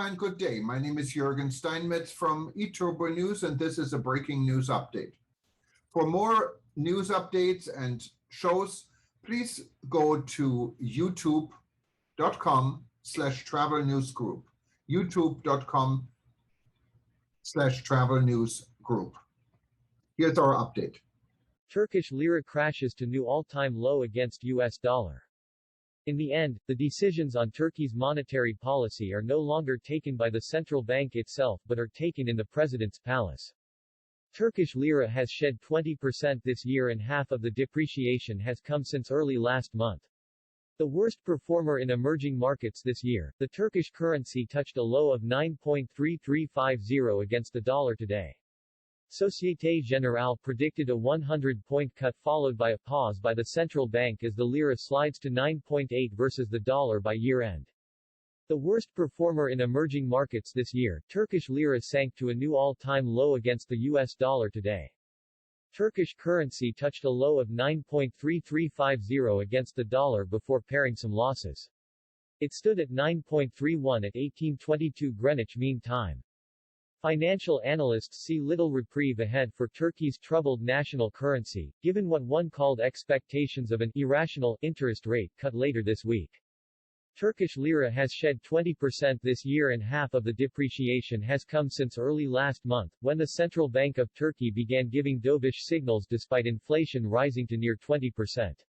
and good day. My name is Jürgen Steinmetz from eTurboNews, and this is a breaking news update. For more news updates and shows, please go to youtube.com/travel news group. youtube.com/travel news group. Here's our update. Turkish lira crashes to new all-time low against US dollar. In the end, the decisions on Turkey's monetary policy are no longer taken by the central bank itself but are taken in the president's palace. Turkish lira has shed 20% this year and half of the depreciation has come since early last month. The worst performer in emerging markets this year, the Turkish currency touched a low of 9.3350 against the dollar today. Société Générale predicted a 100-point cut followed by a pause by the central bank as the lira slides to 9.8 versus the dollar by year-end. The worst performer in emerging markets this year, Turkish lira sank to a new all-time low against the US dollar today. Turkish currency touched a low of 9.3350 against the dollar before paring some losses. It stood at 9.31 at 18:22 Greenwich Mean Time. Financial analysts see little reprieve ahead for Turkey's troubled national currency, given what one called expectations of an irrational interest rate cut later this week. Turkish lira has shed 20% this year and half of the depreciation has come since early last month, when the Central Bank of Turkey began giving dovish signals despite inflation rising to near 20%.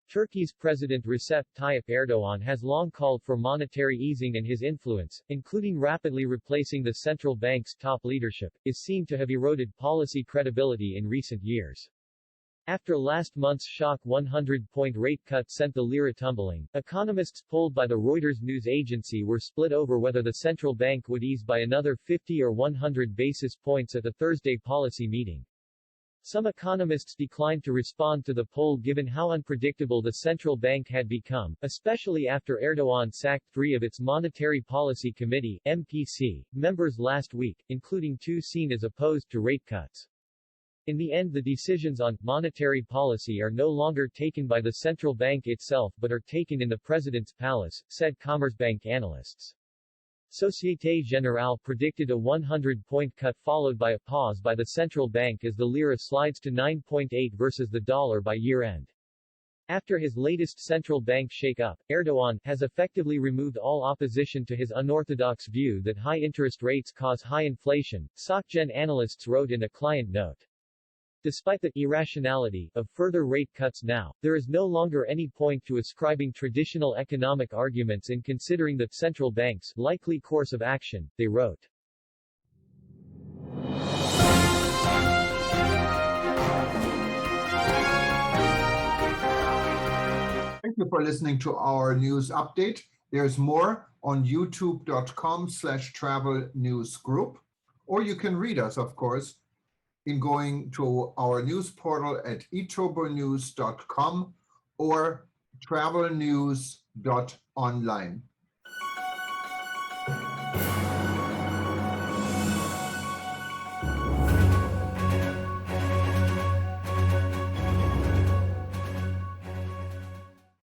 Turkey's President Recep Tayyip Erdoğan has long called for monetary easing, and his influence, including rapidly replacing the central bank's top leadership, is seen to have eroded policy credibility in recent years. After last month's shock 100-point rate cut sent the lira tumbling, economists polled by the Reuters news agency were split over whether the central bank would ease by another 50 or 100 basis points at the Thursday policy meeting. Some economists declined to respond to the poll given how unpredictable the central bank had become, especially after Erdoğan sacked 3 of its Monetary Policy Committee (MPC) members last week, including 2 seen as opposed to rate cuts. In the end, the decisions on monetary policy are no longer taken by the central bank itself but are taken in the president's palace, said Commerzbank analysts. Société Générale predicted a 100-point cut followed by a pause by the central bank as the lira slides to 9.8 versus the dollar by year-end. After his latest central bank shake-up, Erdoğan has effectively removed all opposition to his unorthodox view that high interest rates cause high inflation, SocGen analysts wrote in a client note. Despite the irrationality of further rate cuts now, there is no longer any point to ascribing traditional economic arguments in considering the central bank's likely course of action, they wrote. Thank you for listening to our news update. There's more on youtube.com/travel news group, or you can read us, of course, in going to our news portal at eTurboNews.com or travelnews.online.